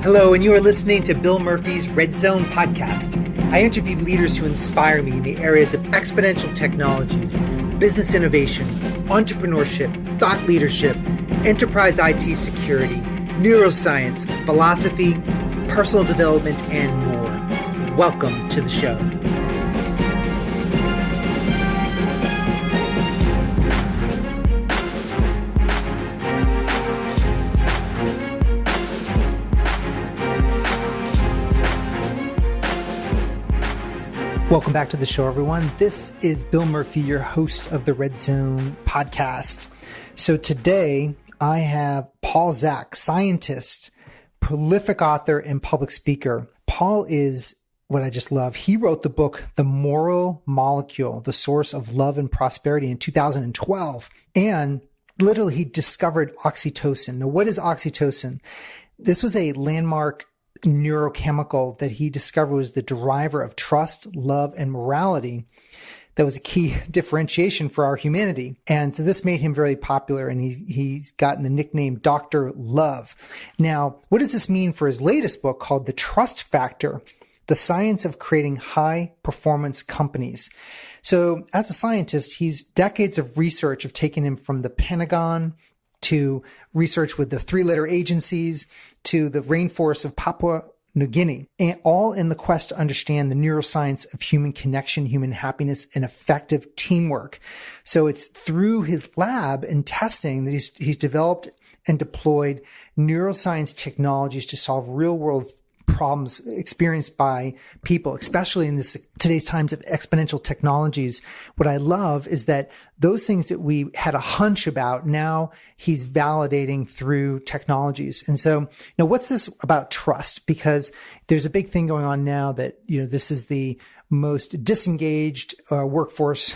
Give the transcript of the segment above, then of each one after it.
Hello, and you are listening to Bill Murphy's Red Zone podcast. I interview leaders who inspire me in the areas of exponential technologies, business innovation, entrepreneurship, thought leadership, enterprise IT security, neuroscience, philosophy, personal development, and more. Welcome to the show. Welcome back to the show, everyone. This is Bill Murphy, your host of the Red Zone podcast. So today I have Paul Zak, scientist, prolific author, and public speaker. Paul is what I just love. He wrote the book, The Moral Molecule, The Source of Love and Prosperity in 2012. And literally he discovered oxytocin. Now, what is oxytocin? This was a landmark neurochemical that he discovered was the driver of trust, love, and morality. That was a key differentiation for our humanity. And so this made him very popular, and he's gotten the nickname Dr. Love. Now, what does this mean for his latest book called The Trust Factor, The Science of Creating High Performance Companies? So as a scientist, he's decades of research have taken him from the Pentagon to research with the three-letter agencies to the rainforests of Papua New Guinea, and all in the quest to understand the neuroscience of human connection, human happiness, and effective teamwork. So it's through his lab and testing that he's developed and deployed neuroscience technologies to solve real-world problems experienced by people, especially in today's times of exponential technologies. What I love is that those things that we had a hunch about, now he's validating through technologies. And so, what's this about trust? Because there's a big thing going on now that, this is the most disengaged workforce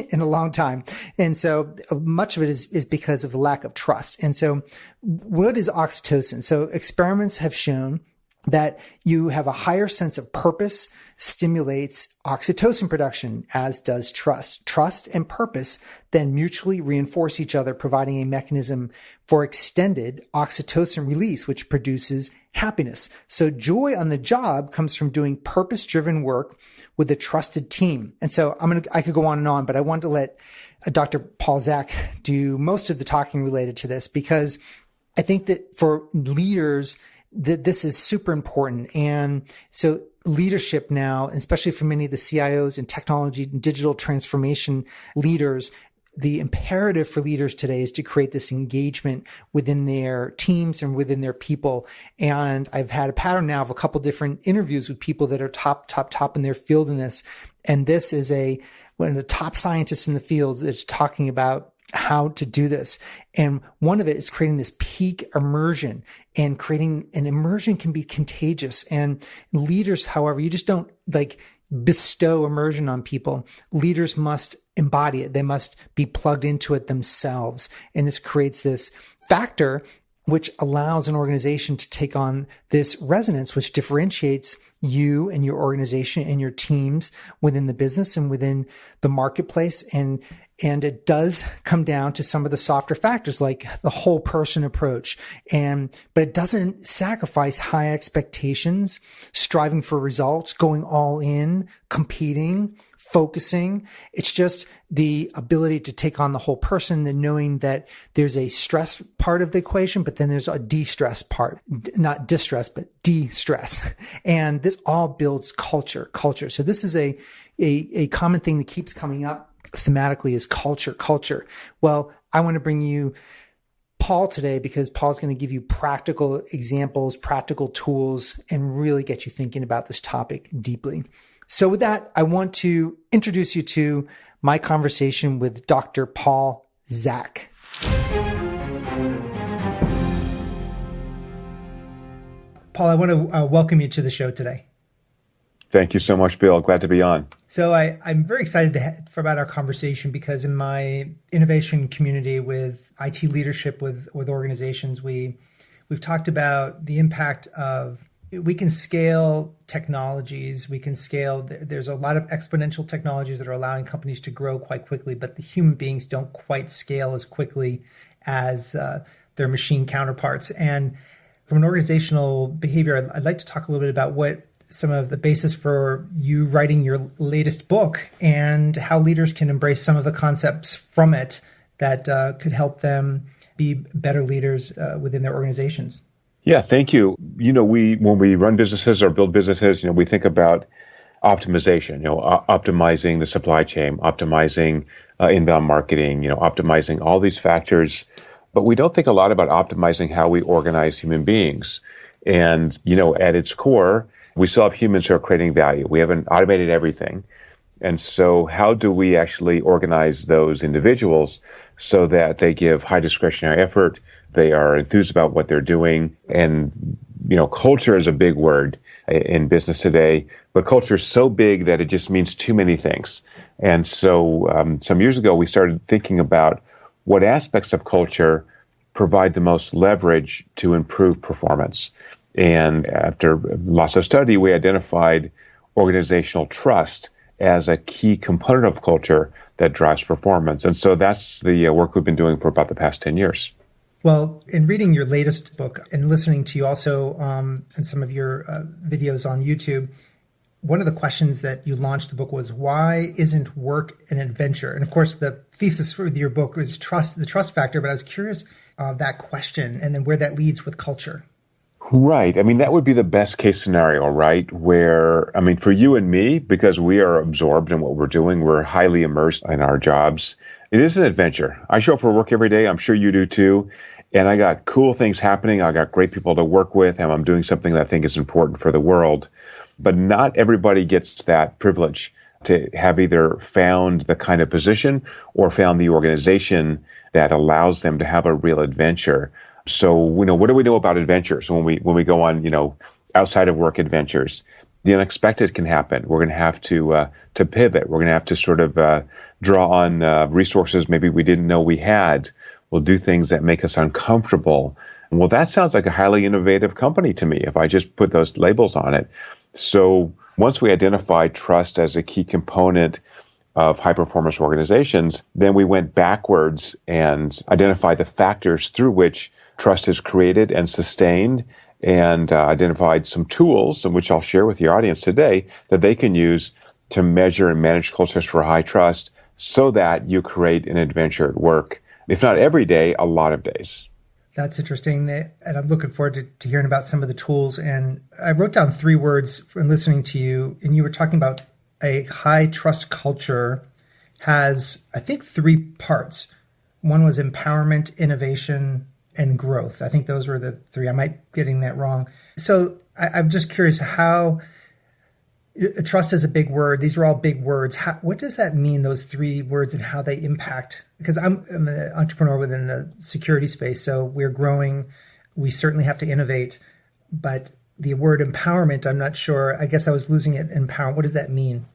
in a long time. And so much of it is because of the lack of trust. And so what is oxytocin? So experiments have shown that you have a higher sense of purpose stimulates oxytocin production, as does trust. Trust and purpose then mutually reinforce each other, providing a mechanism for extended oxytocin release, which produces happiness. So joy on the job comes from doing purpose-driven work with a trusted team. And so I could go on, but I wanted to let Dr. Paul Zak do most of the talking related to this, because I think that for leaders, that this is super important. And so leadership now, especially for many of the CIOs and technology and digital transformation leaders, the imperative for leaders today is to create this engagement within their teams and within their people. And I've had a pattern now of a couple different interviews with people that are top in their field in this. And this is one of the top scientists in the field that's talking about how to do this. And one of it is creating this peak immersion, and creating an immersion can be contagious. And leaders, however, you just don't bestow immersion on people. Leaders must embody it. They must be plugged into it themselves. And this creates this factor which allows an organization to take on this resonance, which differentiates you and your organization and your teams within the business and within the marketplace. And it does come down to some of the softer factors like the whole person approach. But it doesn't sacrifice high expectations, striving for results, going all in, competing, focusing. It's just the ability to take on the whole person, and knowing that there's a stress part of the equation, but then there's a de-stress part, not distress, but de-stress. And this all builds culture. So this is a common thing that keeps coming up thematically is culture. Well, I want to bring you Paul today because Paul's going to give you practical examples, practical tools, and really get you thinking about this topic deeply. So with that, I want to introduce you to my conversation with Dr. Paul Zak. Paul, I want to welcome you to the show today. Thank you so much, Bill. Glad to be on. So I'm very excited about our conversation because in my innovation community with IT leadership with organizations, we've talked about the impact of we can scale technologies. We can scale. There's a lot of exponential technologies that are allowing companies to grow quite quickly, but the human beings don't quite scale as quickly as their machine counterparts. And From an organizational behavior, I'd like to talk a little bit about what some of the basis for you writing your latest book and how leaders can embrace some of the concepts from it that could help them be better leaders within their organizations. Yeah, thank you. When we run businesses or build businesses, we think about optimization, optimizing the supply chain, optimizing inbound marketing, optimizing all these factors. But we don't think a lot about optimizing how we organize human beings. And, at its core, we still have humans who are creating value. We haven't automated everything. And so how do we actually organize those individuals so that they give high discretionary effort, they are enthused about what they're doing? And, culture is a big word in business today, but culture is so big that it just means too many things. And so some years ago, we started thinking about what aspects of culture provide the most leverage to improve performance. And after lots of study, we identified organizational trust as a key component of culture that drives performance. And so that's the work we've been doing for about the past 10 years. Well, in reading your latest book and listening to you also in some of your videos on YouTube, one of the questions that you launched the book was, why isn't work an adventure? And of course, the thesis for your book was the trust factor, but I was curious that question and then where that leads with culture. Right. That would be the best case scenario, right? Where, for you and me, because we are absorbed in what we're doing, we're highly immersed in our jobs. It is an adventure. I show up for work every day. I'm sure you do too. And I got cool things happening. I got great people to work with, and I'm doing something that I think is important for the world. But not everybody gets that privilege to have either found the kind of position or found the organization that allows them to have a real adventure. So, what do we know about adventures when we go on, outside of work adventures? The unexpected can happen. We're going to have to pivot. We're going to have to sort of draw on resources maybe we didn't know we had. We'll do things that make us uncomfortable. Well, that sounds like a highly innovative company to me if I just put those labels on it. So once we identified trust as a key component of high-performance organizations, then we went backwards and identified the factors through which trust is created and sustained, and identified some tools, which I'll share with your audience today, that they can use to measure and manage cultures for high trust so that you create an adventure at work. If not every day, a lot of days. That's interesting. And I'm looking forward to hearing about some of the tools. And I wrote down 3 words from listening to you, and you were talking about a high trust culture has, I think, 3 parts. One was empowerment, innovation, and growth. I think those were the 3. I might be getting that wrong. So I'm just curious how trust is a big word. These are all big words. What does that mean, those 3 words, and how they impact? Because I'm an entrepreneur within the security space, so we're growing. We certainly have to innovate. But the word empowerment, I'm not sure. I guess I was losing it. Empower. What does that mean?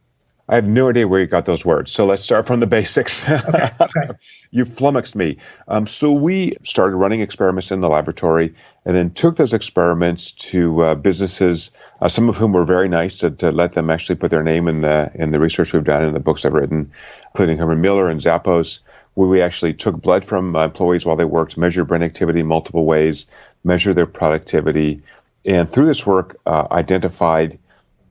I have no idea where you got those words. So let's start from the basics. Okay. You flummoxed me. So we started running experiments in the laboratory and then took those experiments to businesses, some of whom were very nice to let them actually put their name in the research we've done and the books I've written, including Herman Miller and Zappos, where we actually took blood from employees while they worked, measured brain activity in multiple ways, measured their productivity, and through this work identified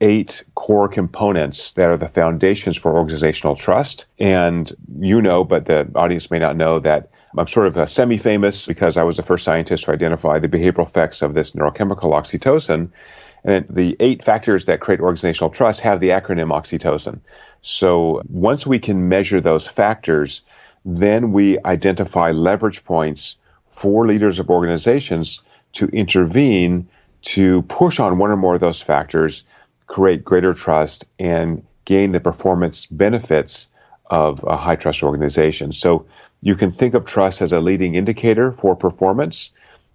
8 core components that are the foundations for organizational trust. And but the audience may not know that I'm sort of semi-famous because I was the first scientist to identify the behavioral effects of this neurochemical oxytocin. And the 8 factors that create organizational trust have the acronym oxytocin. So once we can measure those factors, then we identify leverage points for leaders of organizations to intervene to push on one or more of those factors, create greater trust, and gain the performance benefits of a high trust organization. So you can think of trust as a leading indicator for performance.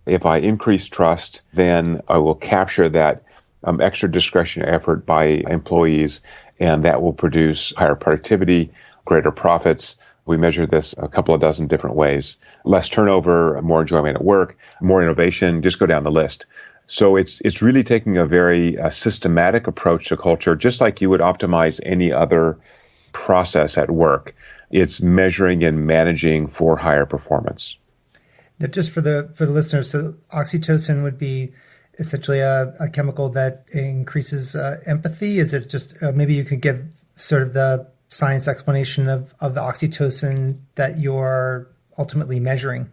If I increase trust, then I will capture that extra discretionary effort by employees, and that will produce higher productivity, greater profits. We measure this a couple of dozen different ways. Less turnover, more enjoyment at work, more innovation, just go down the list. So it's really taking a very systematic approach to culture, just like you would optimize any other process at work. It's measuring and managing for higher performance. Now, just for the listeners, so oxytocin would be essentially a chemical that increases empathy. Is it just maybe you could give sort of the science explanation of the oxytocin that you're ultimately measuring?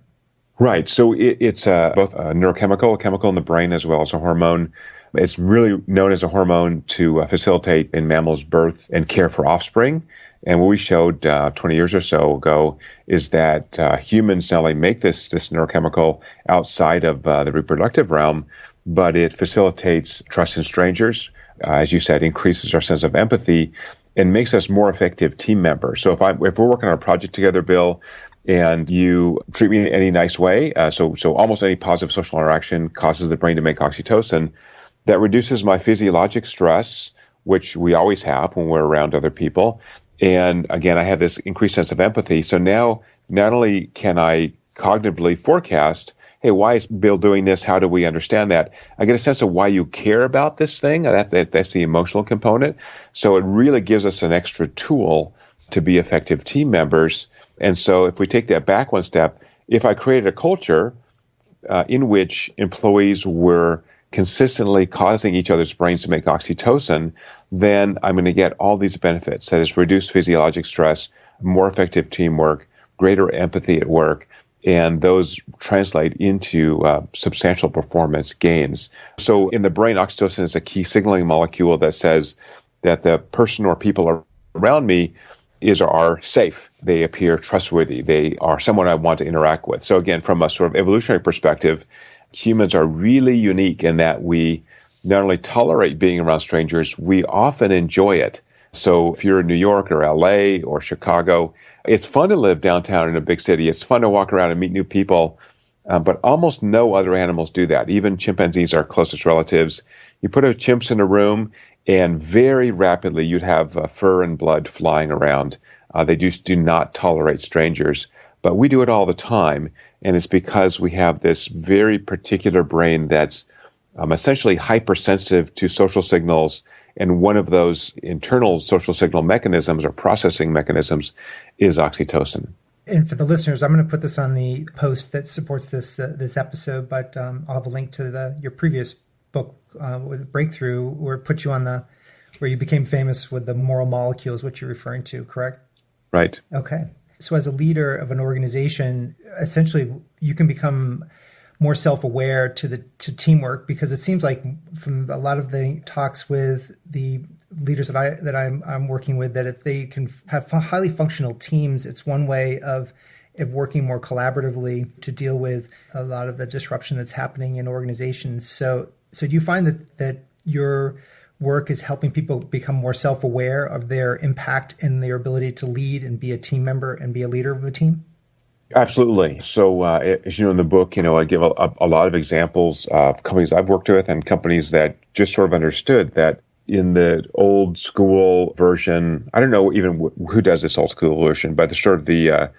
Right. So it's both a neurochemical, a chemical in the brain, as well as a hormone. It's really known as a hormone to facilitate in mammals birth and care for offspring. And what we showed 20 years or so ago is that humans not only make this neurochemical outside of the reproductive realm, but it facilitates trust in strangers, as you said, increases our sense of empathy, and makes us more effective team members. So if we're working on a project together, Bill, and you treat me in any nice way, so almost any positive social interaction causes the brain to make oxytocin, that reduces my physiologic stress, which we always have when we're around other people. And again, I have this increased sense of empathy. So now not only can I cognitively forecast, hey, why is Bill doing this? How do we understand that? I get a sense of why you care about this thing. That's the emotional component. So it really gives us an extra tool to be effective team members. And so if we take that back one step, if I created a culture in which employees were consistently causing each other's brains to make oxytocin, then I'm going to get all these benefits. That is reduced physiologic stress, more effective teamwork, greater empathy at work, and those translate into substantial performance gains. So in the brain, oxytocin is a key signaling molecule that says that the person or people around me are safe. They appear trustworthy. They are someone I want to interact with. So again, from a sort of evolutionary perspective, humans are really unique in that we not only tolerate being around strangers, we often enjoy it. So if you're in New York or LA or Chicago, it's fun to live downtown in a big city. It's fun to walk around and meet new people, but almost no other animals do that. Even chimpanzees, our closest relatives. You put a chimps in a room, and very rapidly you'd have fur and blood flying around. They just do not tolerate strangers, but we do it all the time, and it's because we have this very particular brain that's essentially hypersensitive to social signals, and one of those internal social signal mechanisms or processing mechanisms is oxytocin. And for the listeners, I'm going to put this on the post that supports this episode, but I'll have a link to your previous book with Breakthrough, where it put you on where you became famous with the moral molecules, which you're referring to, correct? Right. Okay. So as a leader of an organization, essentially you can become more self-aware to teamwork, because it seems like from a lot of the talks with the leaders that I'm working with, that if they can have highly functional teams, it's one way of working more collaboratively to deal with a lot of the disruption that's happening in organizations. So do you find that your work is helping people become more self-aware of their impact and their ability to lead and be a team member and be a leader of a team? Absolutely. So, as you know, in the book, I give a lot of examples of companies I've worked with and companies that just sort of understood that in the old school version, I don't know even who does this old school version, but the sort of the,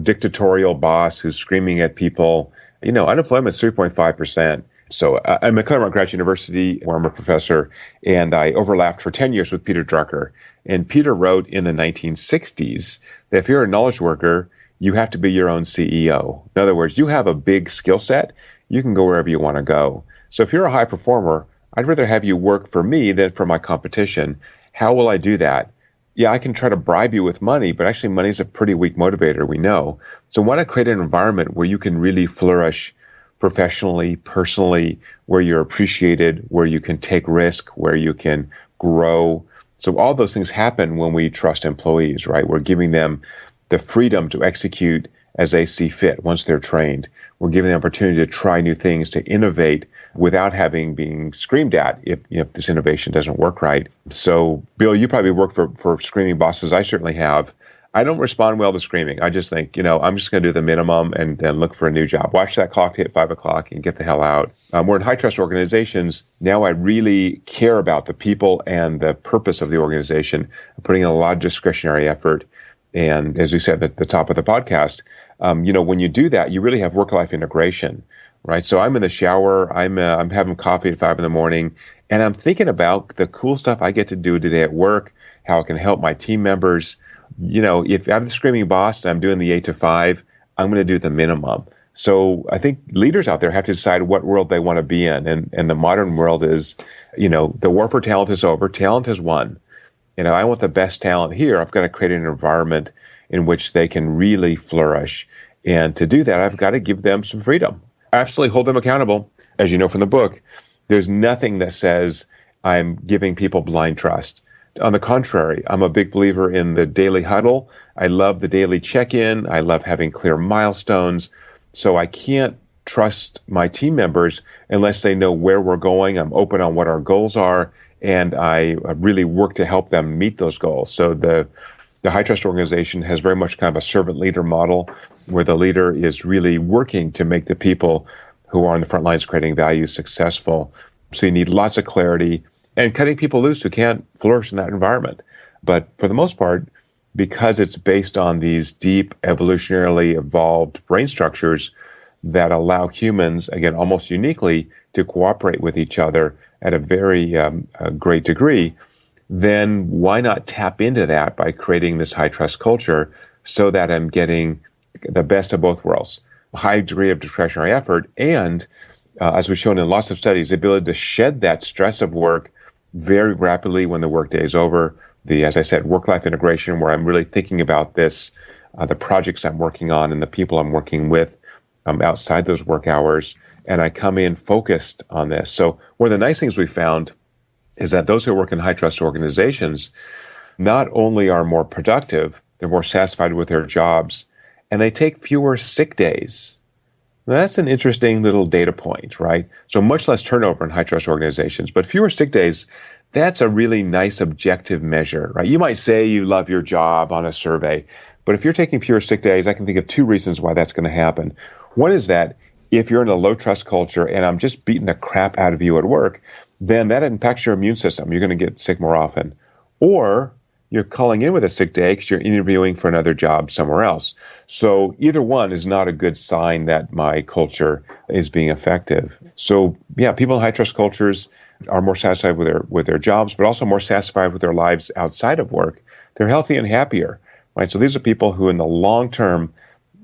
dictatorial boss who's screaming at people, unemployment is 3.5%. So I'm at Claremont Graduate University, where I'm a professor, and I overlapped for 10 years with Peter Drucker. And Peter wrote in the 1960s that if you're a knowledge worker, you have to be your own CEO. In other words, you have a big skill set, you can go wherever you want to go. So if you're a high performer, I'd rather have you work for me than for my competition. How will I do that? Yeah, I can try to bribe you with money, but actually money is a pretty weak motivator, we know. So why not create an environment where you can really flourish professionally, personally, where you're appreciated, where you can take risk, where you can grow. So all those things happen when we trust employees, right? We're giving them the freedom to execute as they see fit once they're trained. We're giving them the opportunity to try new things, to innovate without being screamed at if this innovation doesn't work right. So, Bill, you probably work for screaming bosses. I certainly have. I don't respond well to screaming. I just think, I'm just going to do the minimum and then look for a new job. Watch that clock hit 5 o'clock and get the hell out. We're in high-trust organizations. Now I really care about the people and the purpose of the organization. I'm putting in a lot of discretionary effort. And as we said at the top of the podcast, when you do that, you really have work-life integration, right? So I'm in the shower, I'm having coffee at 5 in the morning, and I'm thinking about the cool stuff I get to do today at work, how it can help my team members. If I'm the screaming boss and I'm doing the 8 to 5, I'm going to do the minimum. So I think leaders out there have to decide what world they want to be in. And the modern world is, the war for talent is over. Talent has won. I want the best talent here. I've got to create an environment in which they can really flourish. And to do that, I've got to give them some freedom. Absolutely hold them accountable. As you know from the book, there's nothing that says I'm giving people blind trust. On the contrary, I'm a big believer in the daily huddle. I love the daily check-in. I love having clear milestones. So I can't trust my team members unless they know where we're going. I'm open on what our goals are, and I really work to help them meet those goals. So the high trust organization has very much kind of a servant leader model where the leader is really working to make the people who are on the front lines creating value successful. So you need lots of clarity and cutting people loose who can't flourish in that environment. But for the most part, because it's based on these deep, evolutionarily evolved brain structures that allow humans, again, almost uniquely, to cooperate with each other at a very great degree, then why not tap into that by creating this high trust culture so that I'm getting the best of both worlds, a high degree of discretionary effort, and, as we've shown in lots of studies, the ability to shed that stress of work very rapidly when the workday is over. As I said, work-life integration, where I'm really thinking about this, the projects I'm working on and the people I'm working with outside those work hours, and I come in focused on this. So one of the nice things we found is that those who work in high-trust organizations not only are more productive, they're more satisfied with their jobs, and they take fewer sick days. Now, that's an interesting little data point, right? So much less turnover in high-trust organizations, but fewer sick days. That's a really nice objective measure, right? You might say you love your job on a survey, but if you're taking fewer sick days, I can think of two reasons why that's going to happen. One is that if you're in a low trust culture and I'm just beating the crap out of you at work, then that impacts your immune system. You're going to get sick more often. Or you're calling in with a sick day because you're interviewing for another job somewhere else. So either one is not a good sign that my culture is being effective. So yeah, people in high trust cultures are more satisfied with their jobs, but also more satisfied with their lives outside of work. They're healthy and happier, right? So these are people who in the long term,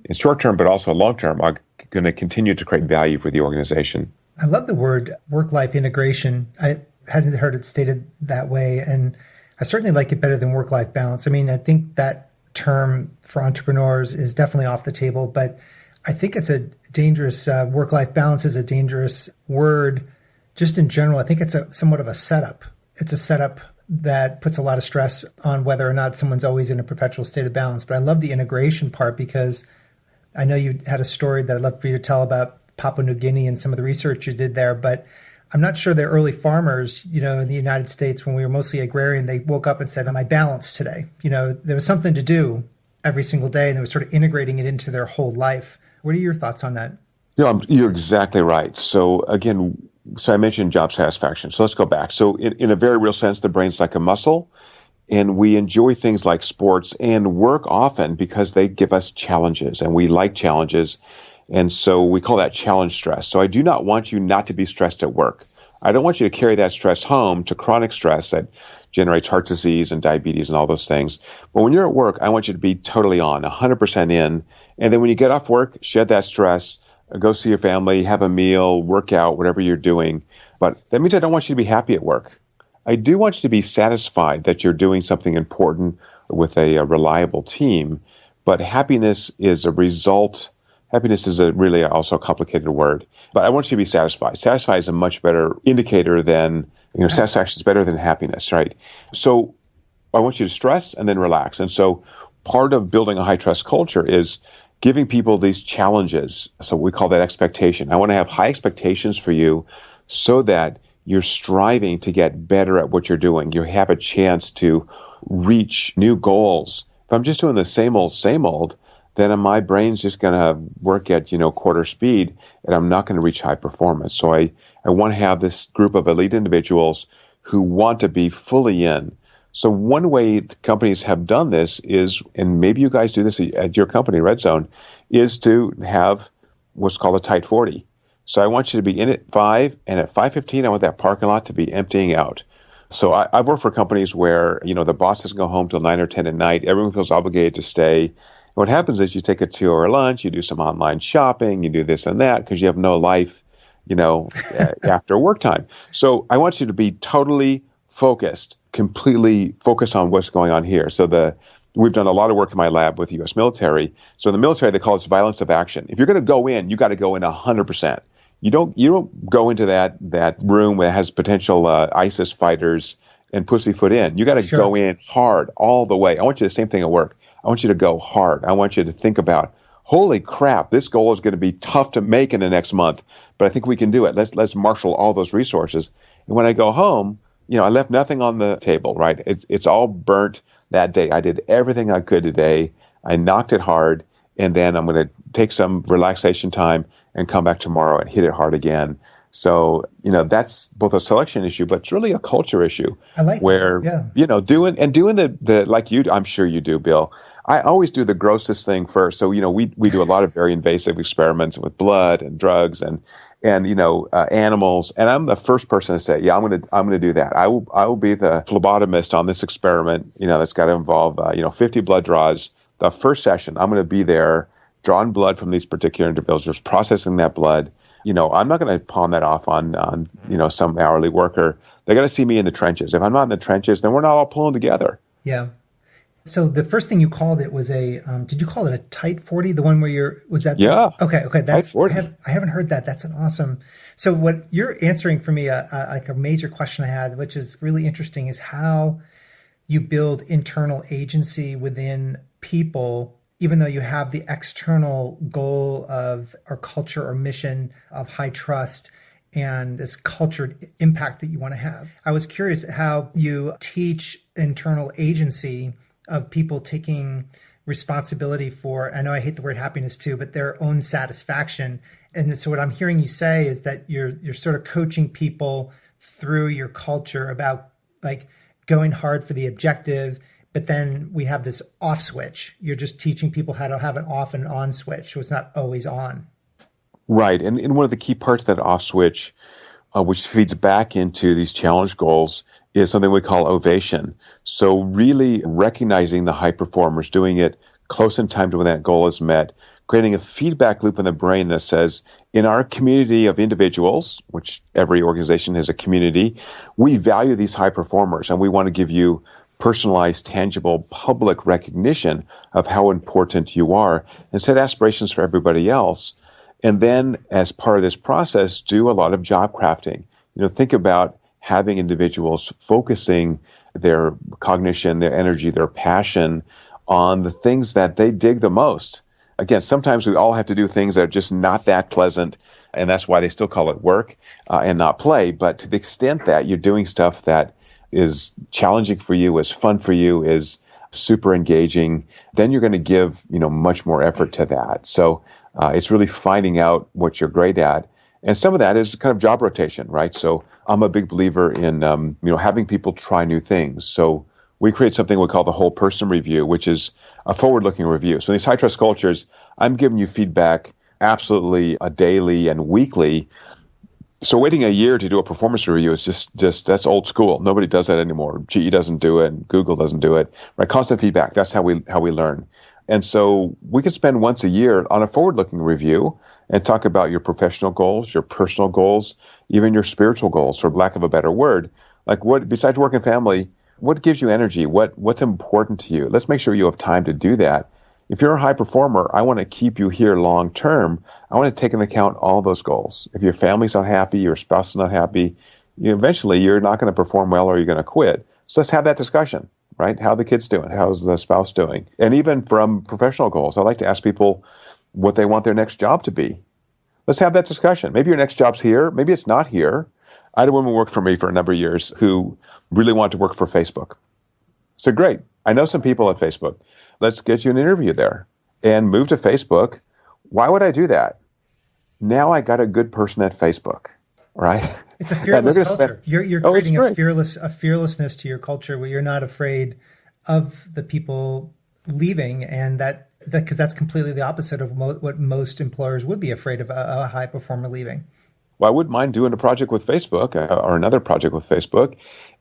in short term, but also long term, are going to continue to create value for the organization. I love the word work-life integration. I hadn't heard it stated that way, and I certainly like it better than work-life balance. I mean, I think that term for entrepreneurs is definitely off the table, but I think it's a dangerous, work-life balance is a dangerous word just in general. I think it's somewhat of a setup. It's a setup that puts a lot of stress on whether or not someone's always in a perpetual state of balance. But I love the integration part because I know you had a story that I'd love for you to tell about Papua New Guinea and some of the research you did there, but I'm not sure the early farmers, in the United States, when we were mostly agrarian, they woke up and said, am I balanced today? There was something to do every single day, and they were sort of integrating it into their whole life. What are your thoughts on that? You're exactly right. So again, I mentioned job satisfaction. So let's go back. So in a very real sense, the brain's like a muscle, and we enjoy things like sports and work often because they give us challenges, and we like challenges. And so we call that challenge stress. So I do not want you not to be stressed at work. I don't want you to carry that stress home to chronic stress that generates heart disease and diabetes and all those things. But when you're at work, I want you to be totally on, 100% in. And then when you get off work, shed that stress, go see your family, have a meal, work out, whatever you're doing. But that means I don't want you to be happy at work. I do want you to be satisfied that you're doing something important with a reliable team. But happiness is a result. Happiness is really also a complicated word, but I want you to be satisfied. Satisfied is a much better indicator than, satisfaction is better than happiness, right? So I want you to stress and then relax. And so part of building a high trust culture is giving people these challenges. So we call that expectation. I want to have high expectations for you so that you're striving to get better at what you're doing. You have a chance to reach new goals. If I'm just doing the same old, then my brain's just going to work at, quarter speed, and I'm not going to reach high performance. So I want to have this group of elite individuals who want to be fully in. So one way companies have done this is, and maybe you guys do this at your company, Red Zone, is to have what's called a tight 40. So I want you to be in at 5, and at 5:15, I want that parking lot to be emptying out. So I've worked for companies where, the boss doesn't go home till 9 or 10 at night. Everyone feels obligated to stay. What happens is you take a 2-hour lunch, you do some online shopping, you do this and that because you have no life, after work time. So I want you to be totally focused, completely focused on what's going on here. So we've done a lot of work in my lab with the U.S. military. So in the military, they call this violence of action. If you're going to go in, you got to go in 100%. You don't go into that room that has potential ISIS fighters and pussyfoot in. You got to go in hard all the way. I want you to the same thing at work. I want you to go hard. I want you to think about, holy crap, this goal is going to be tough to make in the next month, but I think we can do it. Let's marshal all those resources. And when I go home, I left nothing on the table, right? It's all burnt that day. I did everything I could today. I knocked it hard, and then I'm going to take some relaxation time and come back tomorrow and hit it hard again. So, that's both a selection issue, but it's really a culture issue. I like where, that. Yeah. doing the like you, I'm sure you do, Bill. I always do the grossest thing first. So, we do a lot of very invasive experiments with blood and drugs and animals. And I'm the first person to say, yeah, I'm going to do that. I will be the phlebotomist on this experiment, that's got to involve, 50 blood draws. The first session, I'm going to be there, drawing blood from these particular individuals, processing that blood. I'm not going to pawn that off on some hourly worker. They're going to see me in the trenches. If I'm not in the trenches, then we're not all pulling together. Yeah. So the first thing you called it was did you call it a tight 40? The one where was that? Yeah. Okay. That's, tight 40. I haven't heard that. That's an awesome. So what you're answering for me, like a major question I had, which is really interesting, is how you build internal agency within people, even though you have the external goal of or culture or mission of high trust and this cultured impact that you want to have. I was curious how you teach internal agency of people taking responsibility for, I know I hate the word happiness too, but their own satisfaction. And so what I'm hearing you say is that you're sort of coaching people through your culture about like going hard for the objective, but then we have this off switch. You're just teaching people how to have an off and on switch, so it's not always on. Right. And one of the key parts of that off switch, which feeds back into these challenge goals, is something we call ovation. So really recognizing the high performers, doing it close in time to when that goal is met, creating a feedback loop in the brain that says, in our community of individuals, which every organization has a community, we value these high performers and we want to give you personalized, tangible, public recognition of how important you are and set aspirations for everybody else. And then as part of this process, do a lot of job crafting. Think about having individuals focusing their cognition, their energy, their passion on the things that they dig the most. Again, sometimes we all have to do things that are just not that pleasant, and that's why they still call it work and not play. But to the extent that you're doing stuff that is challenging for you, is fun for you, is super engaging, then you're going to give, much more effort to that. So it's really finding out what you're great at. And some of that is kind of job rotation, right? So I'm a big believer in, having people try new things. So we create something we call the whole person review, which is a forward-looking review. So in these high-trust cultures, I'm giving you feedback absolutely daily and weekly. So waiting a year to do a performance review is just that's old school. Nobody does that anymore. GE doesn't do it. Google doesn't do it. Right? Constant feedback. That's how we learn. And so we can spend once a year on a forward-looking review and talk about your professional goals, your personal goals, even your spiritual goals, for lack of a better word. Like what, besides work and family, what gives you energy? What's important to you? Let's make sure you have time to do that. If you're a high performer, I want to keep you here long term. I want to take into account all those goals. If your family's not happy, your spouse is not happy, eventually you're not going to perform well or you're going to quit. So let's have that discussion, right? How are the kids doing? How's the spouse doing? And even from professional goals, I like to ask people what they want their next job to be. Let's have that discussion. Maybe your next job's here. Maybe it's not here. I had a woman who worked for me for a number of years who really wanted to work for Facebook. So great. I know some people at Facebook. Let's get you an interview there and move to Facebook. Why would I do that? Now I got a good person at Facebook, right? It's a fearless culture. You're creating a fearlessness to your culture where you're not afraid of the people leaving, and that because that's completely the opposite of what most employers would be afraid of a high performer leaving. Well, I wouldn't mind doing a project with Facebook or another project with Facebook.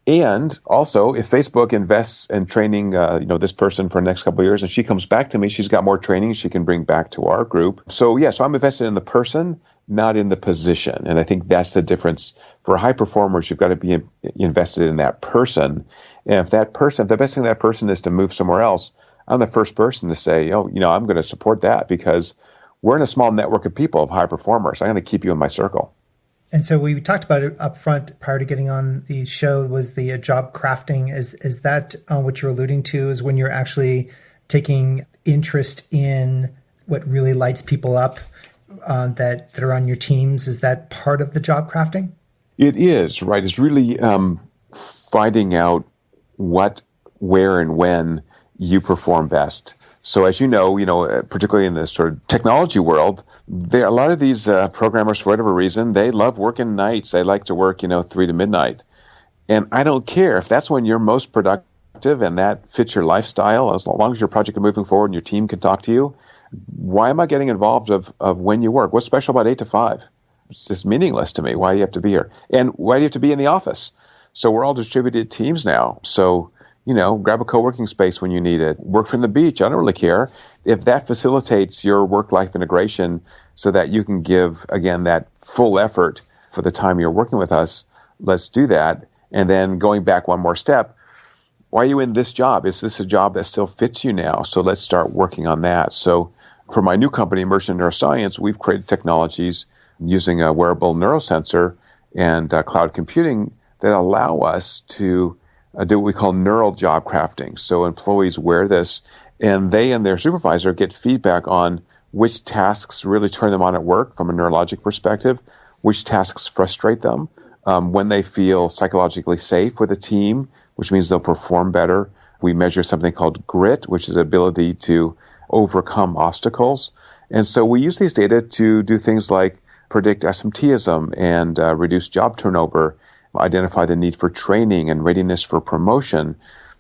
And also, if Facebook invests in training, this person for the next couple of years, and she comes back to me, she's got more training she can bring back to our group. So I'm invested in the person, not in the position. And I think that's the difference. For high performers, you've got to be invested in that person. And if the best thing that person is to move somewhere else, I'm the first person to say, I'm going to support that, because we're in a small network of people, of high performers. I'm going to keep you in my circle. And so we talked about it up front prior to getting on the show, was the job crafting. Is that what you're alluding to, is when you're actually taking interest in what really lights people up that are on your teams? Is that part of the job crafting? It is, right. It's really finding out what, where, and when you perform best. So as you know, particularly in the sort of technology world, a lot of these programmers, for whatever reason, they love working nights. They like to work, 3 to midnight. And I don't care if that's when you're most productive and that fits your lifestyle, as long as your project is moving forward and your team can talk to you. Why am I getting involved of when you work? What's special about 8 to 5? It's just meaningless to me. Why do you have to be here? And why do you have to be in the office? So we're all distributed teams now. So grab a co-working space when you need it. Work from the beach. I don't really care. If that facilitates your work-life integration so that you can give, again, that full effort for the time you're working with us, let's do that. And then going back one more step, why are you in this job? Is this a job that still fits you now? So let's start working on that. So for my new company, Immersion Neuroscience, we've created technologies using a wearable neurosensor and cloud computing that allow us to do what we call neural job crafting. So employees wear this, and they and their supervisor get feedback on which tasks really turn them on at work from a neurologic perspective, which tasks frustrate them, when they feel psychologically safe with a team, which means they'll perform better. We measure something called grit, which is the ability to overcome obstacles. And so we use these data to do things like predict absenteeism and reduce job turnover, identify the need for training and readiness for promotion.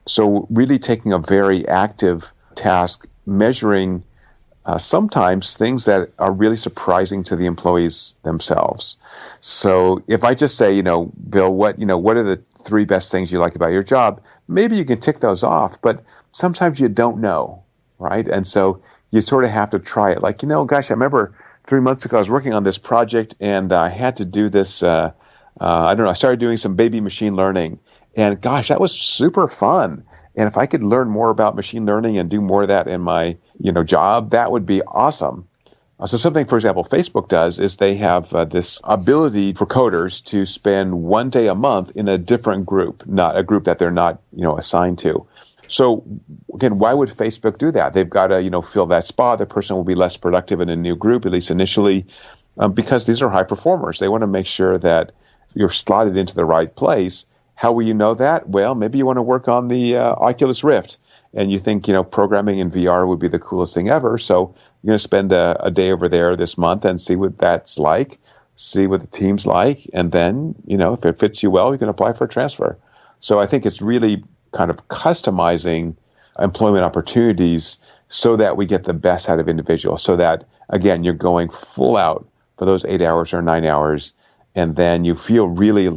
So really taking a very active task, measuring sometimes things that are really surprising to the employees themselves. So if I just say, Bill, what are the 3 best things you like about your job? Maybe you can tick those off, but sometimes you don't know, right? And so you sort of have to try it. Like, gosh, I remember 3 months ago I was working on this project and I had to do this I started doing some baby machine learning, and gosh, that was super fun. And if I could learn more about machine learning and do more of that in my, job, that would be awesome. So something, for example, Facebook does is they have this ability for coders to spend 1 day a month in a different group, not a group that they're not, assigned to. So again, why would Facebook do that? They've got to, fill that spot. The person will be less productive in a new group, at least initially, because these are high performers. They want to make sure that you're slotted into the right place. How will you know that? Well, maybe you want to work on the Oculus Rift, and you think, programming in VR would be the coolest thing ever. So you're going to spend a day over there this month and see what that's like, see what the team's like, and then, if it fits you well, you can apply for a transfer. So I think it's really kind of customizing employment opportunities so that we get the best out of individuals, so that, again, you're going full out for those 8 hours or 9 hours, and then you feel really,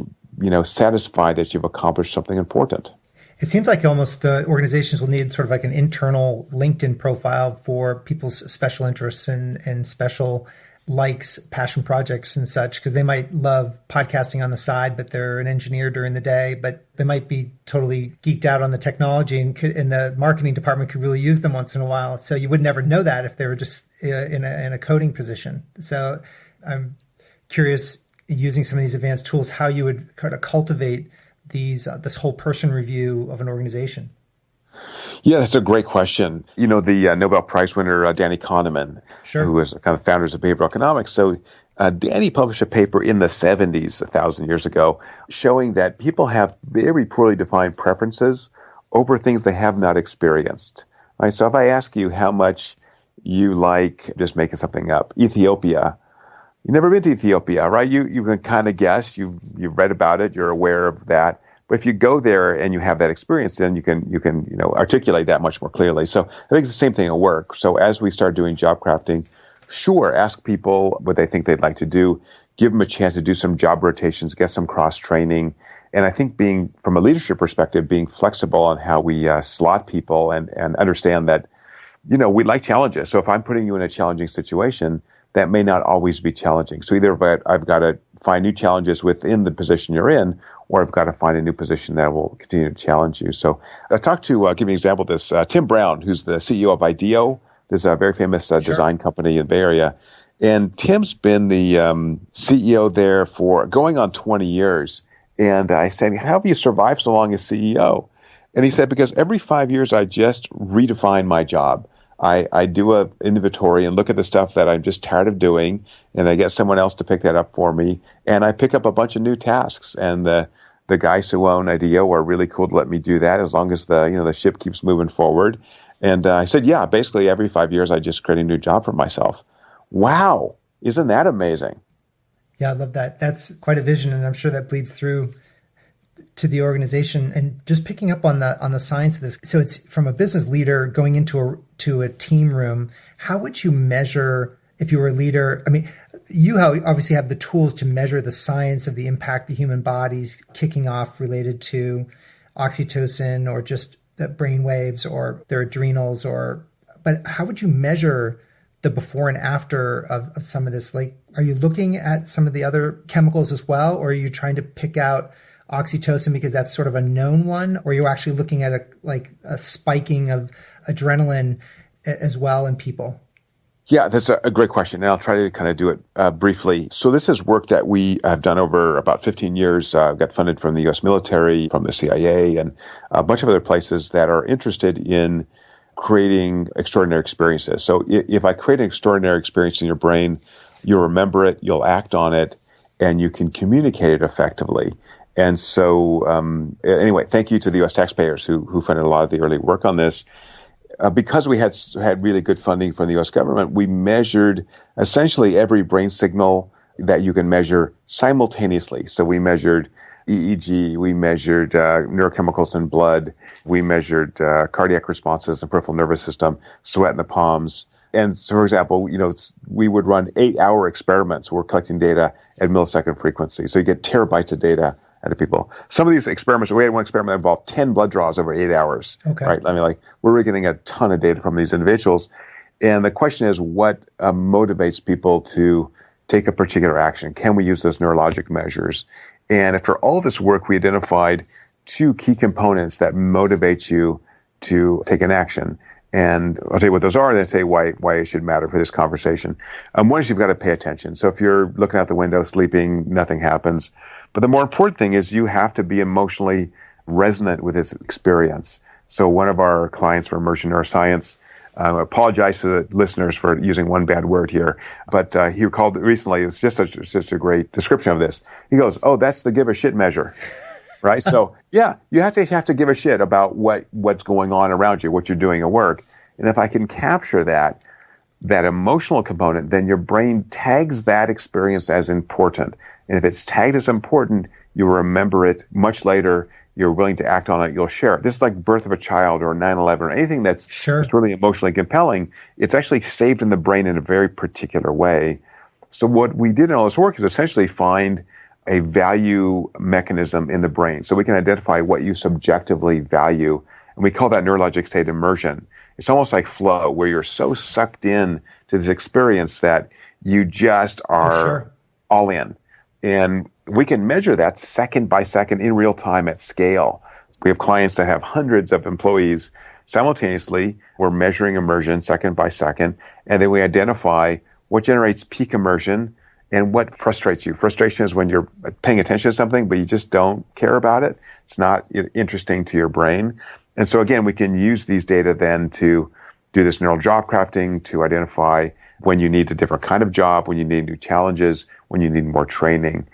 satisfied that you've accomplished something important. It seems like almost the organizations will need sort of like an internal LinkedIn profile for people's special interests and special likes, passion projects and such, because they might love podcasting on the side, but they're an engineer during the day, but they might be totally geeked out on the technology, and the marketing department could really use them once in a while. So you would never know that if they were just in a coding position. So I'm curious, using some of these advanced tools, how you would kind of cultivate this whole person review of an organization. Yeah, that's a great question. The Nobel Prize winner, Danny Kahneman, Sure, who was kind of founders of behavioral economics. So Danny published a paper in the 70s, 1,000 years ago, showing that people have very poorly defined preferences over things they have not experienced. Right? So if I ask you how much you like, just making something up, Ethiopia, you've never been to Ethiopia, right? You can kind of guess. You've read about it. You're aware of that. But if you go there and you have that experience, then you can articulate that much more clearly. So I think it's the same thing at work. So as we start doing job crafting, sure, ask people what they think they'd like to do. give them a chance to do some job rotations, get some cross-training. And I think from a leadership perspective, being flexible on how we slot people and understand that, we like challenges. So if I'm putting you in a challenging situation, that may not always be challenging. So either I've got to find new challenges within the position you're in, or I've got to find a new position that will continue to challenge you. So I talked to, give me an example of this, Tim Brown, who's the CEO of IDEO. This is a very famous design company in the Bay Area. And Tim's been the CEO there for going on 20 years. And I said, how have you survived so long as CEO? And he said, because every 5 years I just redefine my job. I do an inventory and look at the stuff that I'm just tired of doing, and I get someone else to pick that up for me, and I pick up a bunch of new tasks. And the guys who own IDEO are really cool to let me do that as long as the ship keeps moving forward. And I said, yeah, basically every 5 years I just create a new job for myself. Wow, isn't that amazing? Yeah, I love that. That's quite a vision, and I'm sure that bleeds through to the organization. And just picking up on the science of this, so it's from a business leader going into a team room. How would you measure, if you were a leader? I mean, you obviously have the tools to measure the science of the impact the human body's kicking off related to oxytocin or just the brain waves or their adrenals, but how would you measure the before and after of some of this? Like, are you looking at some of the other chemicals as well, or are you trying to pick out oxytocin because that's sort of a known one, or are you actually looking at a spiking of adrenaline as well in people? Yeah, that's a great question, and I'll try to kind of do it briefly. So this is work that we have done over about 15 years. Got funded from the U.S. military, from the CIA, and a bunch of other places that are interested in creating extraordinary experiences. So if I create an extraordinary experience in your brain, you'll remember it, you'll act on it, and you can communicate it effectively. And so, anyway, thank you to the U.S. taxpayers who funded a lot of the early work on this. Because we had really good funding from the U.S. government, we measured essentially every brain signal that you can measure simultaneously. So we measured EEG, we measured neurochemicals in blood, we measured cardiac responses in the peripheral nervous system, sweat in the palms. And so, for example, we would run 8-hour experiments. We're collecting data at millisecond frequency. So you get terabytes of data out of people. Some of these experiments, we had one experiment that involved 10 blood draws over 8 hours. Okay. Right? I mean, we're getting a ton of data from these individuals. And the question is, what motivates people to take a particular action? Can we use those neurologic measures? And after all this work, we identified 2 key components that motivate you to take an action. And I'll tell you what those are, and then tell you why it should matter for this conversation. One is you've got to pay attention. So if you're looking out the window, sleeping, nothing happens. But the more important thing is you have to be emotionally resonant with this experience. So one of our clients for Immersion Neuroscience, I apologize to the listeners for using one bad word here, but he called it recently, it's just such a great description of this. He goes, oh, that's the give a shit measure. Right? So, yeah, you have to give a shit about what's going on around you, what you're doing at work. And if I can capture that emotional component, then your brain tags that experience as important. And if it's tagged as important, you'll remember it much later. You're willing to act on it. You'll share it. This is like birth of a child or 9/11 or anything that's really emotionally compelling. It's actually saved in the brain in a very particular way. So what we did in all this work is essentially find a value mechanism in the brain. So we can identify what you subjectively value. And we call that neurologic state immersion. It's almost like flow, where you're so sucked in to this experience that you just are all in. And we can measure that second by second in real time at scale. We have clients that have hundreds of employees simultaneously. We're measuring immersion second by second. And then we identify what generates peak immersion and what frustrates you. Frustration is when you're paying attention to something, but you just don't care about it. It's not interesting to your brain. And so again, we can use these data then to do this neural job crafting, to identify when you need a different kind of job, when you need new challenges, when you need more training.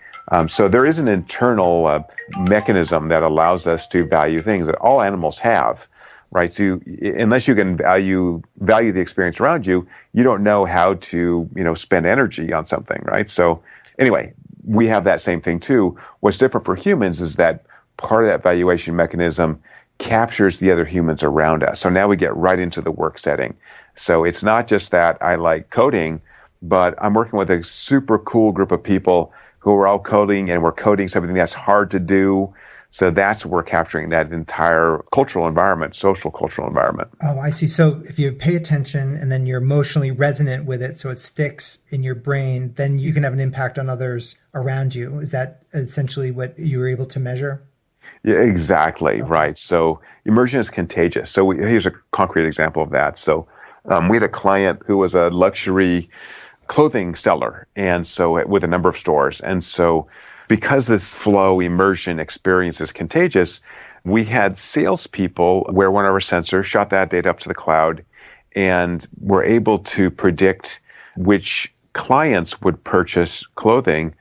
So there is an internal mechanism that allows us to value things that all animals have, right? So unless you can value the experience around you, you don't know how to, spend energy on something, right? So anyway, we have that same thing too. What's different for humans is that part of that valuation mechanism captures the other humans around us. So now we get right into the work setting. So it's not just that I like coding. but I'm working with a super cool group of people who are all coding, and we're coding something that's hard to do. So that's where we're capturing that entire cultural environment, social cultural environment. Oh, I see. So if you pay attention and then you're emotionally resonant with it, so it sticks in your brain, then you can have an impact on others around you. Is that essentially what you were able to measure? Yeah, exactly. Right. So immersion is contagious. So here's a concrete example of that. So we had a client who was a luxury clothing seller, and so with a number of stores. And so because this flow immersion experience is contagious, we had salespeople wear one of our sensors, shot that data up to the cloud, and were able to predict which clients would purchase clothing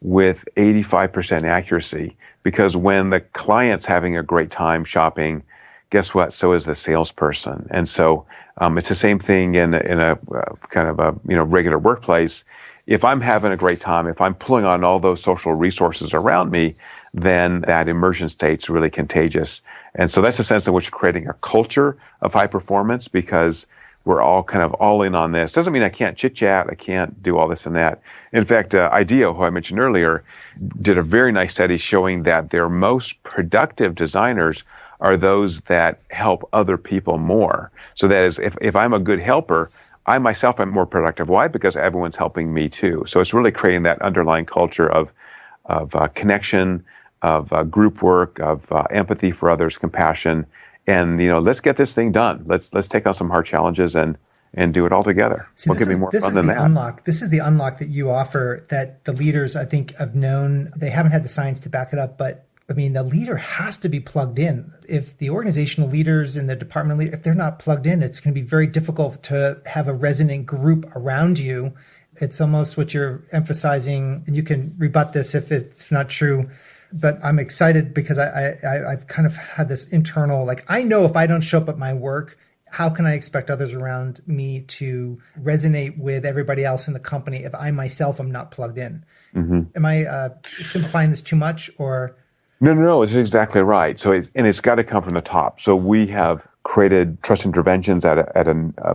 with 85% accuracy. Because when the client's having a great time shopping, guess what? So is the salesperson. And so it's the same thing in a kind of a regular workplace. If I'm having a great time, if I'm pulling on all those social resources around me, then that immersion state's really contagious. And so that's the sense in which we're creating a culture of high performance, because we're all kind of all in on this. Doesn't mean I can't chit chat, I can't do all this and that. In fact, IDEO, who I mentioned earlier, did a very nice study showing that their most productive designers are those that help other people more. So that is, if I'm a good helper, I myself am more productive. Why? Because everyone's helping me too. So it's really creating that underlying culture of connection, of group work, of empathy for others, compassion, and let's get this thing done. Let's take on some hard challenges and do it all together. What could be more fun than that? Unlock. This is the unlock that you offer that the leaders, I think, have known. They haven't had the science to back it up, but I mean, the leader has to be plugged in. If the organizational leaders and the department leader, if they're not plugged in, it's going to be very difficult to have a resonant group around you. It's almost what you're emphasizing, and you can rebut this if it's not true. But I'm excited because I've kind of had this internal, like, I know if I don't show up at my work, how can I expect others around me to resonate with everybody else in the company if I myself am not plugged in? Mm-hmm. Am I simplifying this too much, or? No, it's exactly right. So it's got to come from the top. So we have created trust interventions at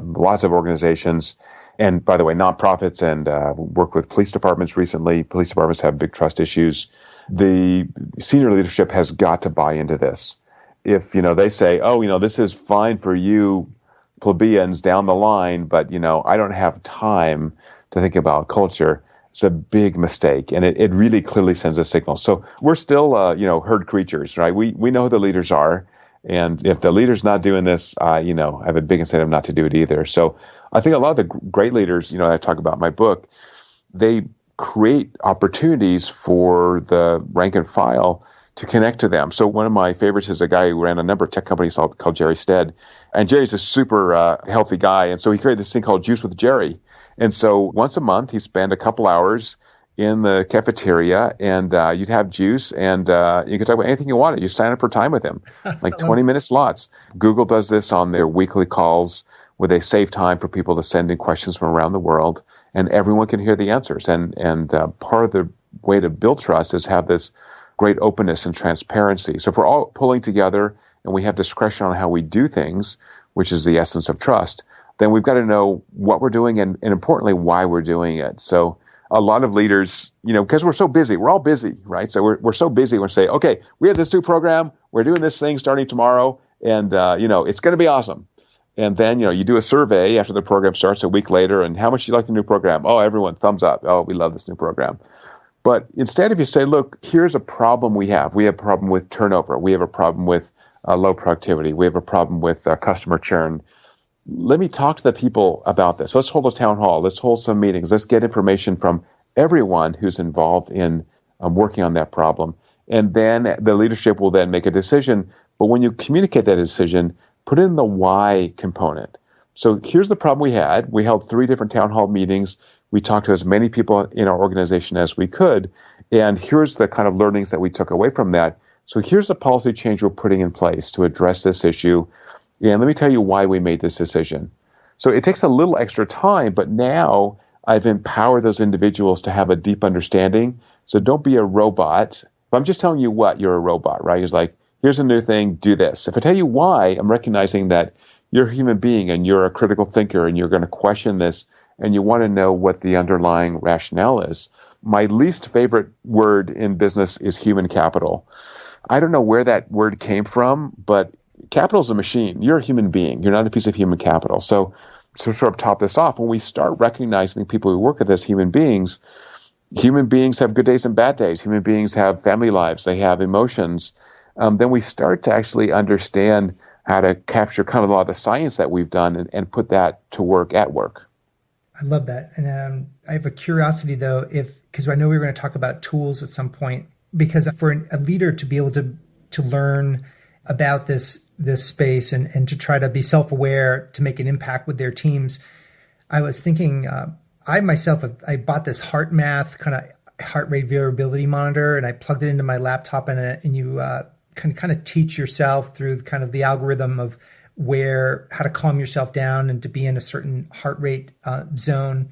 lots of organizations, and by the way, nonprofits, and worked with police departments recently. Police departments have big trust issues. The senior leadership has got to buy into this. If they say, this is fine for you plebeians down the line, but I don't have time to think about culture, it's a big mistake, and it really clearly sends a signal. So we're still, herd creatures, right? We know who the leaders are, and if the leader's not doing this, I have a big incentive not to do it either. So I think a lot of the great leaders, I talk about in my book, they create opportunities for the rank and file to connect to them. So one of my favorites is a guy who ran a number of tech companies called Jerry Stead, and Jerry's a super healthy guy, and so he created this thing called Juice with Jerry. And so once a month, he spent a couple hours in the cafeteria, and you'd have juice, and you could talk about anything you wanted. You sign up for time with him, like 20-minute slots. Google does this on their weekly calls, where they save time for people to send in questions from around the world, and everyone can hear the answers. And part of the way to build trust is have this great openness and transparency. So if we're all pulling together and we have discretion on how we do things, which is the essence of trust, then we've got to know what we're doing and importantly, why we're doing it. So a lot of leaders, because we're so busy, we're all busy, right? So we're so busy, we say, okay, we have this new program, we're doing this thing starting tomorrow, and it's going to be awesome. And then, you do a survey after the program starts a week later, and how much do you like the new program? Oh, everyone, thumbs up. Oh, we love this new program. But instead, if you say, look, here's a problem we have. We have a problem with turnover. We have a problem with low productivity. We have a problem with customer churn. Let me talk to the people about this. Let's hold a town hall. Let's hold some meetings. Let's get information from everyone who's involved in working on that problem. And then the leadership will then make a decision. But when you communicate that decision, put in the why component. So here's the problem we had. We held 3 different town hall meetings. We talked to as many people in our organization as we could. And here's the kind of learnings that we took away from that. So here's the policy change we're putting in place to address this issue. And let me tell you why we made this decision. So it takes a little extra time, but now I've empowered those individuals to have a deep understanding. So don't be a robot. If I'm just telling you what, you're a robot, right? It's like, here's a new thing, do this. If I tell you why, I'm recognizing that you're a human being and you're a critical thinker and you're going to question this and you want to know what the underlying rationale is. My least favorite word in business is human capital. I don't know where that word came from, but capital is a machine. You're a human being. You're not a piece of human capital. So to sort of top this off, when we start recognizing people who work with us as human beings have good days and bad days. Human beings have family lives. They have emotions. Then we start to actually understand how to capture kind of a lot of the science that we've done and put that to work at work. I love that. And I have a curiosity, though, because I know we were going to talk about tools at some point, because for a leader to be able to learn about this space and to try to be self-aware to make an impact with their teams, I was thinking, I myself, I bought this heart math kind of heart rate variability monitor, and I plugged it into my laptop, and you can kind of teach yourself through kind of the algorithm of how to calm yourself down and to be in a certain heart rate zone.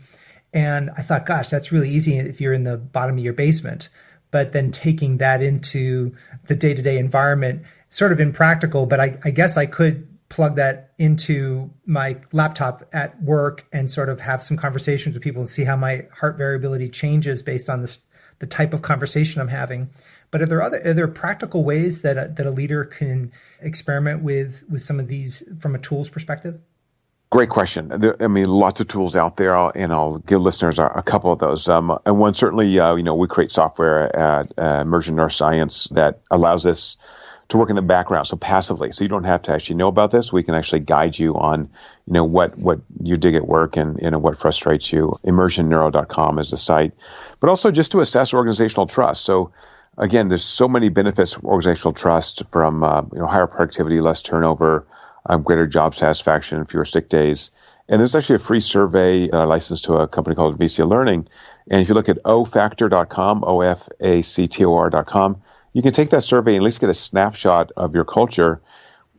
And I thought, gosh, that's really easy if you're in the bottom of your basement. But then taking that into the day-to-day environment, sort of impractical, but I guess I could plug that into my laptop at work and sort of have some conversations with people and see how my heart variability changes based on the type of conversation I'm having. But are there practical ways that a leader can experiment with some of these from a tools perspective? Great question. Lots of tools out there, and I'll give listeners a couple of those. And one, certainly, we create software at Immersion Neuroscience that allows us to work in the background, so passively. So you don't have to actually know about this. We can actually guide you on, what you dig at work and what frustrates you. ImmersionNeuro.com is the site. But also just to assess organizational trust. So again, there's so many benefits of organizational trust, from higher productivity, less turnover, greater job satisfaction, fewer sick days. And there's actually a free survey licensed to a company called VC Learning. And if you look at ofactor.com, OFACTOR.com, you can take that survey and at least get a snapshot of your culture.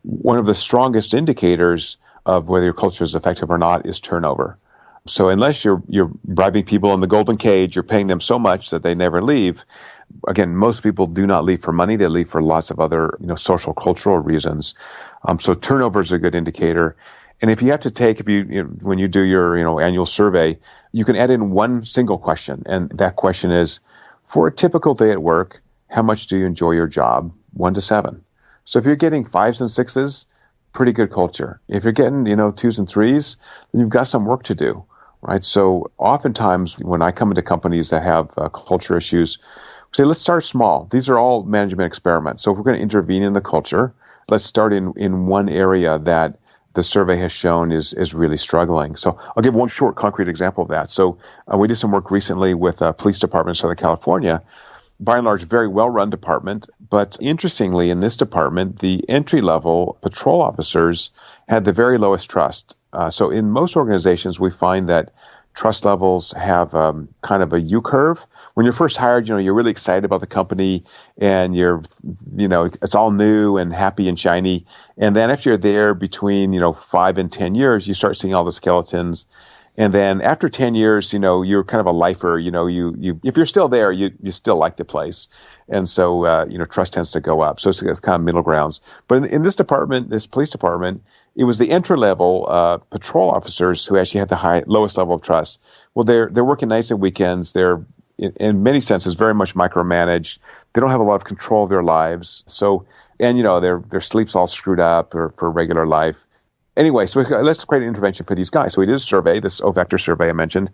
One of the strongest indicators of whether your culture is effective or not is turnover. So unless you're bribing people in the golden cage, you're paying them so much that they never leave. Again, most people do not leave for money. They leave for lots of other, social, cultural reasons. So turnover is a good indicator. And if you have to when you do your, annual survey, you can add in one single question. And that question is, for a typical day at work, how much do you enjoy your job? 1 to 7. So if you're getting 5s and 6s, pretty good culture. If you're getting, 2s and 3s, then you've got some work to do, right? So oftentimes when I come into companies that have culture issues, we say, let's start small. These are all management experiments. So if we're going to intervene in the culture, let's start in one area that the survey has shown is really struggling. So I'll give one short concrete example of that. So we did some work recently with a police department in Southern California. By and large, very well-run department. But interestingly, in this department, the entry-level patrol officers had the very lowest trust. So in most organizations, we find that trust levels have kind of a U-curve. When you're first hired, you're really excited about the company, and it's all new and happy and shiny. And then after you're there between 5 and 10 years, you start seeing all the skeletons. And then after 10 years, you're kind of a lifer. You if you're still there, you still like the place. And so, trust tends to go up. So it's kind of middle grounds. But in this department, this police department, it was the entry-level patrol officers who actually had the lowest level of trust. Well, they're working nights and weekends. They're, in many senses, very much micromanaged. They don't have a lot of control of their lives. So, and, their sleep's all screwed up for regular life. Anyway, so let's create an intervention for these guys. So we did a survey, this O-Factor survey I mentioned,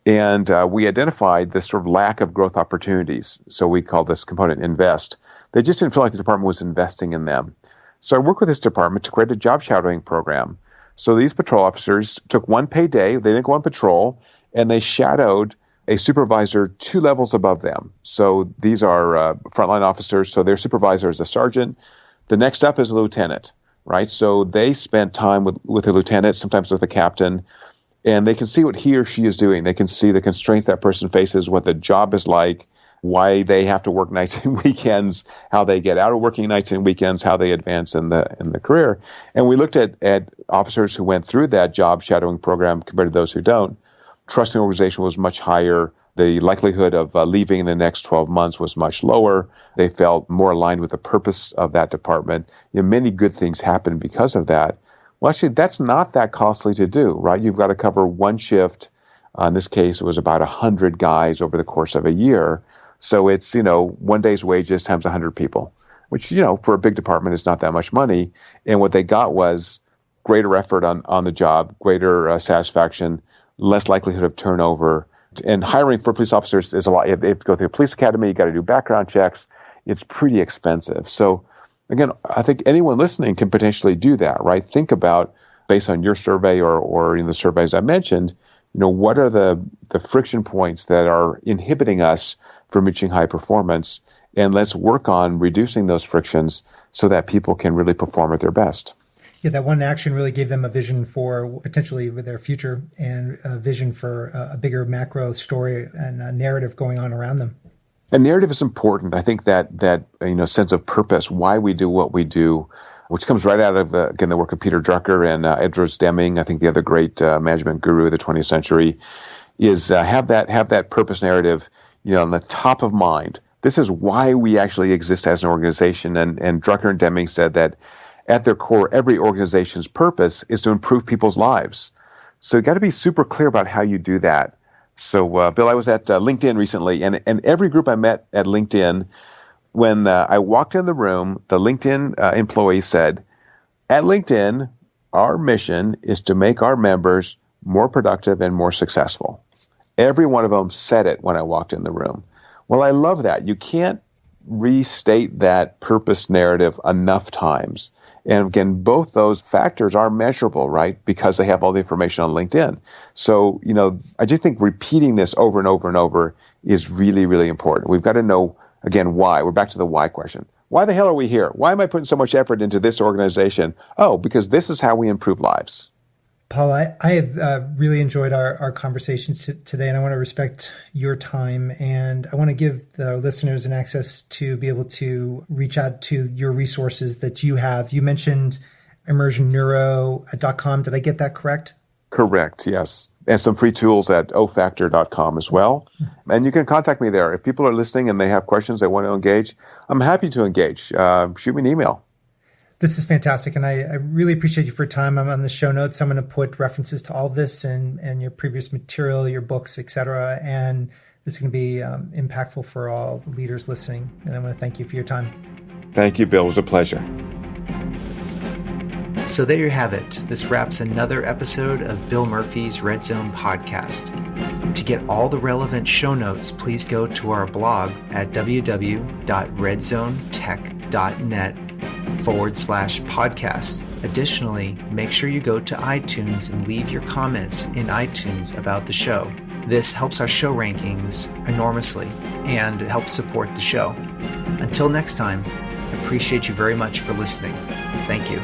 and we identified this sort of lack of growth opportunities. So we call this component invest. They just didn't feel like the department was investing in them. So I worked with this department to create a job shadowing program. So these patrol officers took one paid day, they didn't go on patrol, and they shadowed a supervisor 2 levels above them. So these are frontline officers, so their supervisor is a sergeant. The next up is a lieutenant. Right, so they spent time with a lieutenant, sometimes with a captain, and they can see what he or she is doing. They can see the constraints that person faces, what the job is like, why they have to work nights and weekends, how they get out of working nights and weekends, how they advance in the career. And we looked at officers who went through that job shadowing program compared to those who don't. Trust in the organization was much higher. The likelihood of leaving in the next 12 months was much lower. They felt more aligned with the purpose of that department. Many good things happened because of that. Well, actually, that's not that costly to do, right? You've got to cover one shift In this case, it was about 100 guys over the course of a year. So it's, 1 day's wages times 100 people, which, for a big department is not that much money. And what they got was greater effort on the job, greater satisfaction, less likelihood of turnover. And hiring for police officers is a lot. They have to go through a police academy. You got to do background checks. It's pretty expensive. So again, I think anyone listening can potentially do that, right? Think about, based on your survey or in the surveys I mentioned, what are the friction points that are inhibiting us from reaching high performance? And let's work on reducing those frictions so that people can really perform at their best. Yeah, that one action really gave them a vision for potentially with their future and a vision for a bigger macro story and a narrative going on around them. And narrative is important. I think that sense of purpose, why we do what we do, which comes right out of, again, the work of Peter Drucker and Edwards Deming, I think the other great management guru of the 20th century, is have that purpose narrative, on the top of mind. This is why we actually exist as an organization. And Drucker and Deming said that at their core, every organization's purpose is to improve people's lives. So you got to be super clear about how you do that. So, Bill, I was at LinkedIn recently, and every group I met at LinkedIn, when I walked in the room, the LinkedIn employee said, at LinkedIn, our mission is to make our members more productive and more successful. Every one of them said it when I walked in the room. Well, I love that. You can't restate that purpose narrative enough times. And again, both those factors are measurable, right? Because they have all the information on LinkedIn. So, I just think repeating this over and over and over is really, really important. We've got to know, again, why. We're back to the why question. Why the hell are we here? Why am I putting so much effort into this organization? Oh, because this is how we improve lives. Paul, I have really enjoyed our conversation today, and I want to respect your time, and I want to give the listeners an access to be able to reach out to your resources that you have. You mentioned immersionneuro.com. Did I get that correct? Correct, yes. And some free tools at ofactor.com as well. And you can contact me there. If people are listening and they have questions they want to engage, I'm happy to engage. Shoot me an email. This is fantastic, and I really appreciate you for your time. I'm on the show notes. I'm going to put references to all this and your previous material, your books, etc. And this is going to be impactful for all leaders listening. And I want to thank you for your time. Thank you, Bill. It was a pleasure. So there you have it. This wraps another episode of Bill Murphy's Red Zone podcast. To get all the relevant show notes, please go to our blog at www.redzonetech.net/podcast. Additionally, make sure you go to iTunes and leave your comments in iTunes about the show. This helps our show rankings enormously and it helps support the show. Until next time, I appreciate you very much for listening. Thank you.